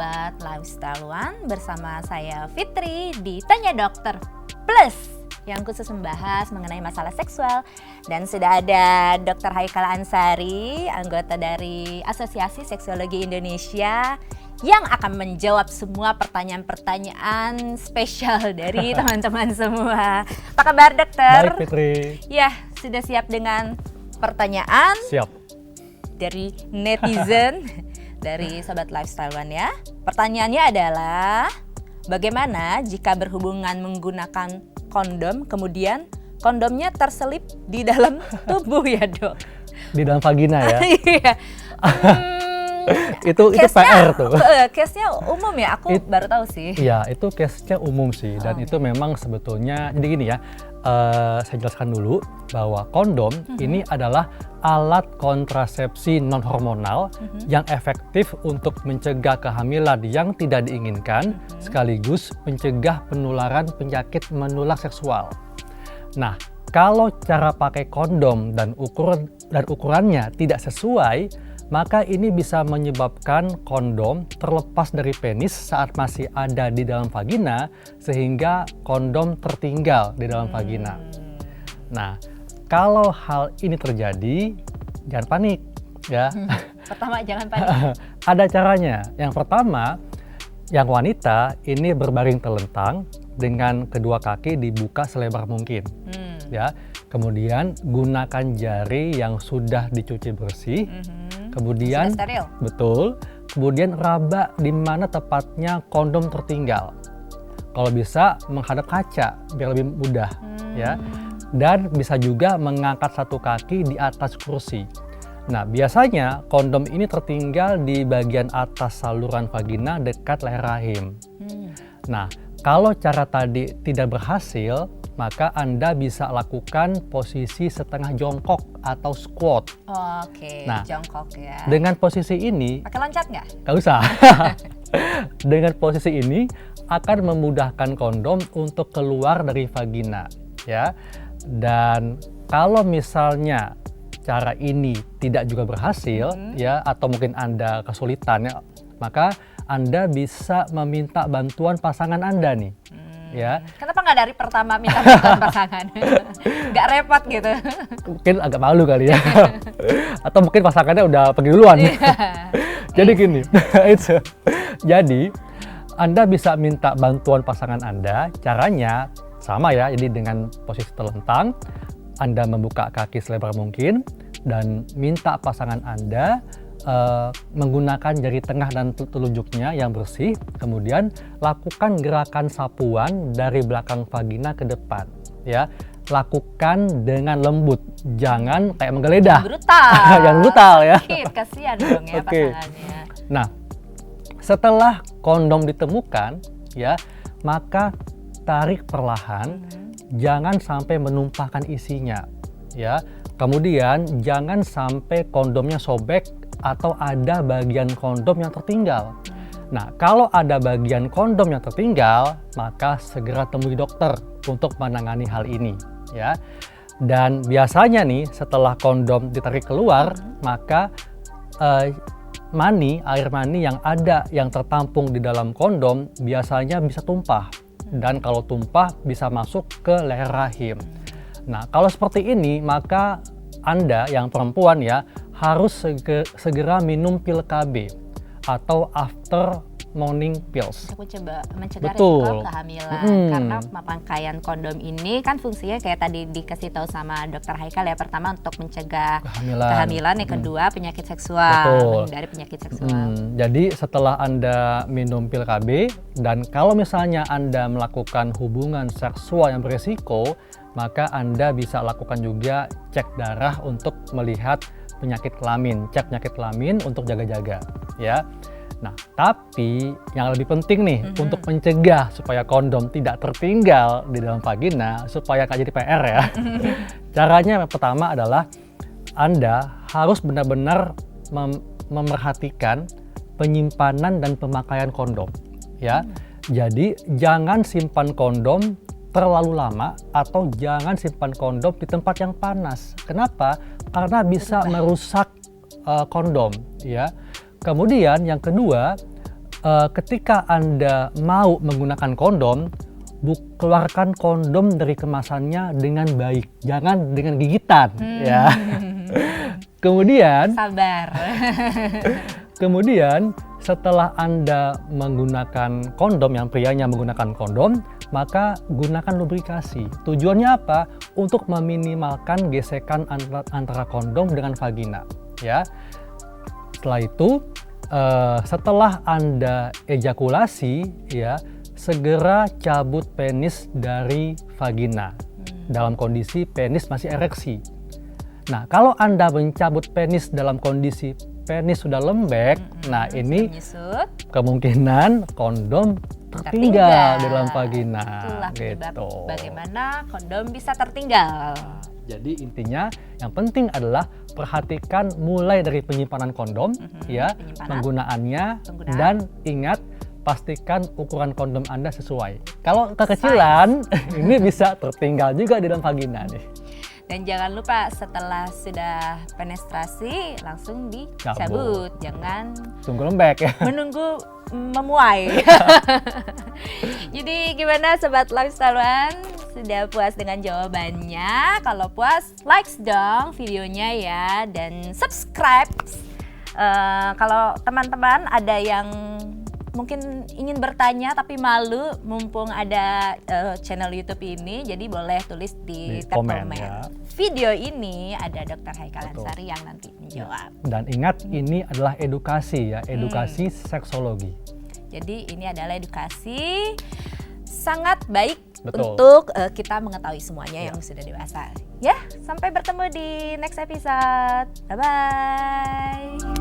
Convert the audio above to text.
Sobat Lifestyle One, bersama saya Fitri di Tanya Dokter Plus yang khusus membahas mengenai masalah seksual. Dan sudah ada Dr. Haikal Ansari, anggota dari Asosiasi Seksologi Indonesia, yang akan menjawab semua pertanyaan-pertanyaan spesial dari teman-teman semua. Apa kabar, dokter? Baik, Fitri. Ya, sudah siap dengan pertanyaan? Siap. Dari netizen, dari Sobat Lifestyle One ya. Pertanyaannya adalah, bagaimana jika berhubungan menggunakan kondom, kemudian kondomnya terselip di dalam tubuh ya, Dok? Di dalam vagina ya? Iya. Itu PR tuh. Case-nya umum ya, aku baru tahu sih. Iya, itu case-nya umum sih. Dan itu memang sebetulnya, jadi gini ya, saya jelaskan dulu bahwa kondom ini adalah alat kontrasepsi non-hormonal yang efektif untuk mencegah kehamilan yang tidak diinginkan, sekaligus mencegah penularan penyakit menular seksual. Nah, kalau cara pakai kondom dan ukurannya tidak sesuai, maka ini bisa menyebabkan kondom terlepas dari penis saat masih ada di dalam vagina, sehingga kondom tertinggal di dalam vagina. Nah, kalau hal ini terjadi, jangan panik ya. Pertama, jangan panik. Ada caranya. Yang pertama, yang wanita ini berbaring telentang dengan kedua kaki dibuka selebar mungkin. Ya. Kemudian gunakan jari yang sudah dicuci bersih. Kemudian, sudah steril. Betul. Kemudian raba di mana tepatnya kondom tertinggal. Kalau bisa menghadap kaca biar lebih mudah, ya. Dan bisa juga mengangkat satu kaki di atas kursi. Nah, biasanya kondom ini tertinggal di bagian atas saluran vagina dekat leher rahim. Nah, kalau cara tadi tidak berhasil, maka Anda bisa lakukan posisi setengah jongkok atau squat. Oke, nah, jongkok ya. Dengan posisi ini, pakai loncat nggak? Nggak usah. Dengan posisi ini akan memudahkan kondom untuk keluar dari vagina, ya. Dan kalau misalnya cara ini tidak juga berhasil, ya, atau mungkin Anda kesulitan, ya, maka Anda bisa meminta bantuan pasangan Anda nih. Ya. Kenapa nggak dari pertama minta bantuan pasangan? Nggak repot gitu? Mungkin agak malu kali ya. Atau mungkin pasangannya udah pergi duluan. Jadi gini, jadi Anda bisa minta bantuan pasangan Anda. Caranya sama ya, jadi dengan posisi telentang, Anda membuka kaki selebar mungkin dan minta pasangan Anda menggunakan jari tengah dan telunjuknya yang bersih, kemudian lakukan gerakan sapuan dari belakang vagina ke depan, ya. Lakukan dengan lembut, jangan kayak menggeledah. Brutal. Yang brutal ya. Kasihan dong ya pasangannya. Nah, setelah kondom ditemukan, ya, maka tarik perlahan, jangan sampai menumpahkan isinya, ya. Kemudian jangan sampai kondomnya sobek atau ada bagian kondom yang tertinggal. Nah, kalau ada bagian kondom yang tertinggal, maka segera temui dokter untuk menangani hal ini, ya. Dan biasanya nih, setelah kondom ditarik keluar, maka air mani yang ada yang tertampung di dalam kondom biasanya bisa tumpah. Dan kalau tumpah bisa masuk ke leher rahim. Nah, kalau seperti ini, maka Anda yang perempuan ya harus segera minum pil KB atau after morning pills. Aku coba mencegah Betul. resiko kehamilan karena pemakaian kondom ini kan fungsinya kayak tadi dikasih tahu sama Dr. Haikal ya, pertama untuk mencegah kehamilan, yang kedua penyakit seksual, menghindari penyakit seksual. Jadi setelah Anda minum pil KB dan kalau misalnya Anda melakukan hubungan seksual yang berisiko, maka Anda bisa lakukan juga cek darah untuk melihat penyakit kelamin, cek penyakit kelamin untuk jaga-jaga, ya. Nah, tapi yang lebih penting nih untuk mencegah supaya kondom tidak tertinggal di dalam vagina, supaya nggak jadi PR ya. Caranya yang pertama adalah Anda harus benar-benar memerhatikan penyimpanan dan pemakaian kondom, ya. Jadi jangan simpan kondom terlalu lama atau jangan simpan kondom di tempat yang panas. Kenapa? Karena bisa merusak kondom, ya. Kemudian yang kedua, ketika Anda mau menggunakan kondom, keluarkan kondom dari kemasannya dengan baik, jangan dengan gigitan ya. Kemudian Sabar. Kemudian setelah Anda menggunakan kondom, yang prianya menggunakan kondom, maka gunakan lubrikasi. Tujuannya apa? Untuk meminimalkan gesekan antara kondom dengan vagina ya. Setelah itu setelah Anda ejakulasi ya, segera cabut penis dari vagina dalam kondisi penis masih ereksi. Nah, kalau Anda mencabut penis dalam kondisi penis sudah lembek, nah ini menyusut. kemungkinan kondom tertinggal di dalam vagina. Itulah penyebab Gitu. bagaimana kondom bisa tertinggal. Jadi intinya yang penting adalah perhatikan mulai dari penyimpanan kondom ya, penggunaannya, Penggunaan. dan ingat pastikan ukuran kondom Anda sesuai. Kalau kekecilan ini bisa tertinggal juga di dalam vagina nih. Dan jangan lupa setelah sudah penetrasi langsung dicabut, jangan Tunggu lembek ya. menunggu memuai. Jadi gimana Sobat Lifestyle One? Sudah puas dengan jawabannya? Kalau puas, likes dong videonya ya, dan subscribe. Kalau teman-teman ada yang mungkin ingin bertanya tapi malu, mumpung ada channel YouTube ini, jadi boleh tulis di tab komen. Ya. Video ini ada Dr. Haikal Betul. Ansari yang nanti menjawab. Dan ingat, ini adalah edukasi ya, edukasi seksologi. Jadi ini adalah edukasi sangat baik. Betul. Untuk kita mengetahui semuanya yang sudah dewasa. Ya, sampai bertemu di next episode. Bye-bye.